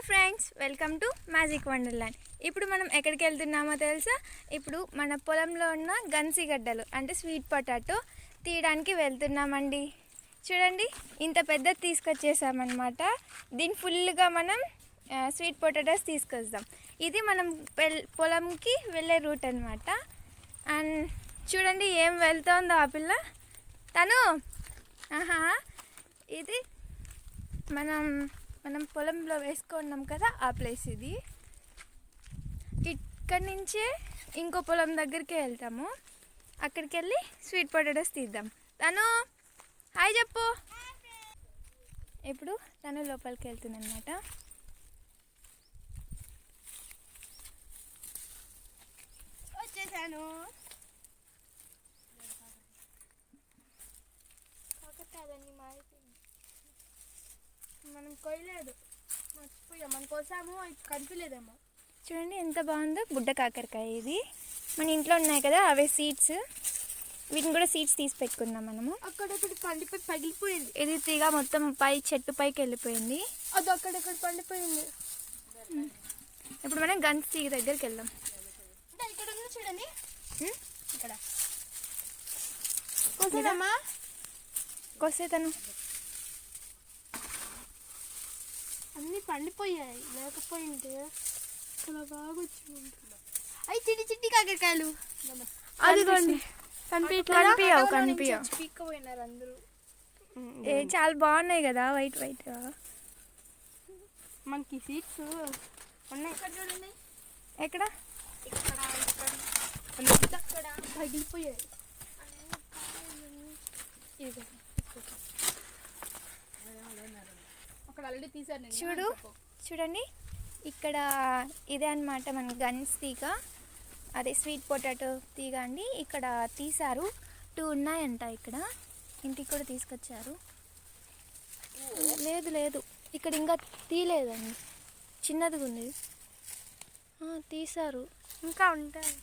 Friends, welcome to magic wonderland. ఇప్పుడు మనం ఎక్కడికి వెళ్తున్నామో తెలుసా? ఇప్పుడు మన పొలంలో ఉన్న గన్సిగడ్డలు అంటే స్వీట్ పొటాటో తీయడానికి వెళ్తున్నామండి. చూడండి, ఇంత పెద్దది తీసుకొచ్చేసామన్నమాట. దీని ఫుల్గా మనం స్వీట్ పొటాటోస్ తీసుకొస్తాం. ఇది మనం పొలంకి వెళ్ళే రూట్ అనమాట. అండ్ చూడండి ఏం వెళ్తోందో ఆ పిల్ల. తను ఇది మనం పొలంలో వేసుకున్నాం కదా, ఆ ప్లేస్ ఇది. ఇక్కడి నుంచే ఇంకో పొలం దగ్గరికి వెళ్తాము. అక్కడికి వెళ్ళి స్వీట్ పొటాటోస్ తీద్దాం. తను హాయ్ చెప్పు. ఇప్పుడు తను లోపలికి వెళ్తుంది అనమాట. వచ్చేసాను. కాకరకాయలన్నీ మారిపోయింది. మనం కొయ్యలేదు, మర్చిపోయాం. మన కోసాము కనిపించలేదేమో. చూడండి ఎంత బాగుందో బుడ్డ కాకరకాయ. ఇది మన ఇంట్లో ఉన్నాయి కదా, అవే సీడ్స్. వీటిని కూడా సీడ్స్ తీసి పెట్టుకుందాం మనము. అక్కడక్కడ పండిపోయి పగిలిపోయింది. ఇది తీగ మొత్తం చెట్టు పైకి వెళ్ళిపోయింది. అది అక్కడక్కడ పండిపోయింది. ఇప్పుడు మనం గన్స్ తీగ దగ్గరికి వెళ్దాం. ఇక్కడ ఉంది చూడండి, ఇక్కడ కోసేదమ్మా. కోసే తను. అన్నీ పండిపోయాయి, లేకపోయింటే చాలా బాగా వచ్చి. అవి చిట్టి చిట్టి కాకరకాయలు. అదిగోండి, కనిపించవు. పీక్కపోయినారు అందరూ. చాలా బాగున్నాయి కదా, వైట్ వైట్గా. మనకి సీడ్స్ ఉన్నాయి. ఇక్కడ చూడండి, ఎక్కడ ఇక్కడ అక్కడ పగిలిపోయాయి. చూడండి, ఇక్కడ ఇదే అనమాట మన గన్స్ తీగ, అదే స్వీట్ పొటాటో తీగ అండి. ఇక్కడ తీసారు, 2 ఉన్నాయంట. ఇక్కడ ఇంటికి కూడా తీసుకొచ్చారు. లేదు ఇక్కడ ఇంకా తీయలేదండి, చిన్నదిగా ఉంది. తీసారు, ఇంకా ఉంటాయి.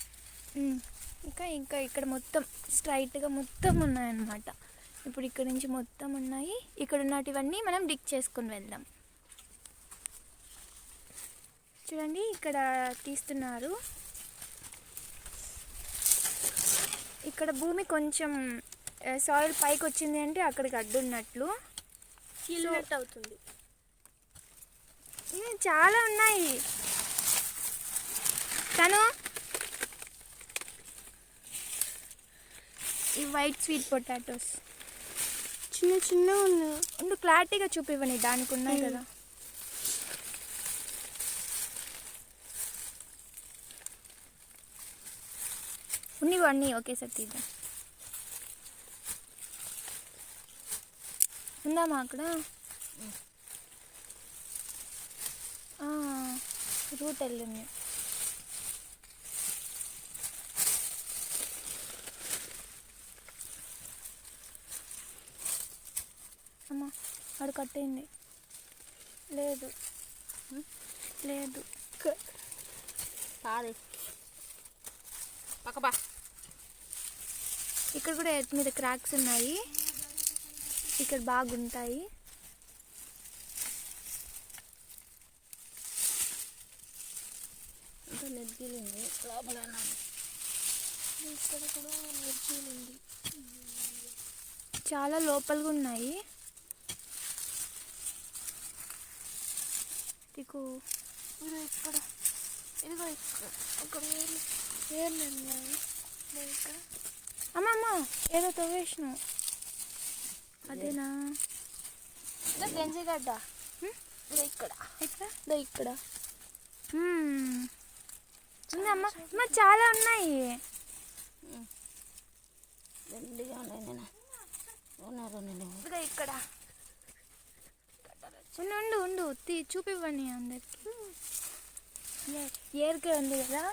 ఇంకా ఇక్కడ మొత్తం స్ట్రైట్గా మొత్తం ఉన్నాయన్నమాట. ఇప్పుడు ఇక్కడ నుంచి మొత్తం ఉన్నాయి. ఇక్కడ ఉన్నటివన్నీ మనం డిక్ చేసుకొని వెళ్దాం. చూడండి, ఇక్కడ తీస్తున్నారు. ఇక్కడ భూమి కొంచెం సాయిల్ పైకి వచ్చింది అంటే అక్కడికి అడ్డున్నట్లు చీలినట్టు అవుతుంది. చాలా ఉన్నాయి. తను ఈ వైట్ స్వీట్ పొటాటోస్ చిన్న చిన్న ఉన్నాయి. ఉండు, క్లారిటీగా చూపివ్వని, దానికి ఉన్నాయి కదా. అన్నీ ఒకేసారి తీద్దాం. ఉందామా అక్కడ? రూట్ వెళ్ళింది. అమ్మా, వాడు కట్టేయండి. లేదు పక్కబా. ఇక్కడ కూడా ఎర్త్ మీద క్రాక్స్ ఉన్నాయి, ఇక్కడ బాగుంటాయి. నెర్జీలుంది లోపల, ఇక్కడ కూడా నెర్జీలుంది. చాలా లోపలగా ఉన్నాయి. ఇదిగో ఇక్కడ ఒక వేర్లు ఉన్నాయి. అమ్మమ్మ, ఏదో తవ్వేసినావు, అదేనా? గంజిగడ్డ ఇక్కడ ఉందమ్మా. చాలా ఉన్నాయి. ఇక్కడ ఉండు చూపివ్వండి అందరికి. ఏరికే ఉంది కదా.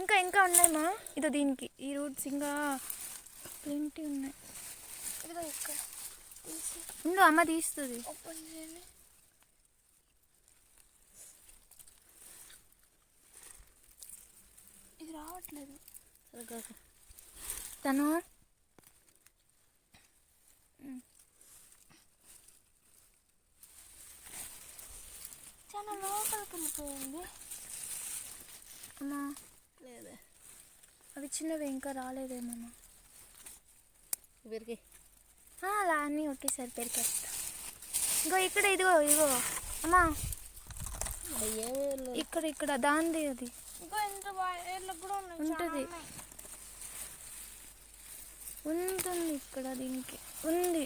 ఇంకా ఉన్నాయమ్మా. ఇదో దీనికి ఈ రూట్స్ ఇంకా ప్lenty ఉన్నాయి. ఇదిగో ఇక్కడ ఉండు, అమ్మ తీస్తుంది. ఓపెన్ చేయండి. ఇది రావట్లేదు. తను పోయింది అమ్మా లేదే అవి చిన్నవి ఇంకా రాలేదేమమ్మా వీరికి అలా అన్నీ ఒకేసారి పెరికేస్తా ఇంకో ఇక్కడ ఇదిగో ఇదిగో అమ్మా ఇక్కడ ఇక్కడ దాంది అది ఇంకా ఇంత వైర్లకు కూడా ఉన్నాయి ఉంటుంది ఉంటుంది ఇక్కడ దీనికి ఉంది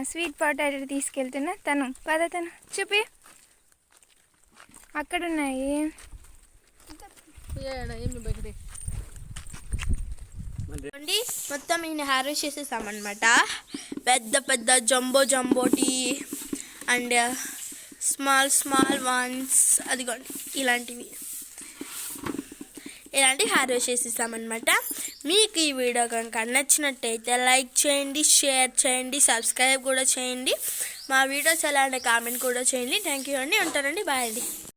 స్వీట్ పొటాటో తీసుకెళ్తున్నా తను చూపి అక్కడ ఉన్నాయి మొత్తం ఈయన హార్వెస్ట్ చేసేసామన్నమాట పెద్ద పెద్ద జంబోటి అండ్ స్మాల్ వన్స్ అదిగోండి ఇలాంటివి హార్వెస్ట్ చేసేసామన్నమాట. మీకు ఈ వీడియో కనుక నచ్చినట్టయితే లైక్ చేయండి, షేర్ చేయండి, సబ్స్క్రైబ్ కూడా చేయండి. మా వీడియోస్ ఎలా అంటే కామెంట్ కూడా చేయండి. థ్యాంక్ యూ అండి. ఉంటానండి. బాయ్ అండి.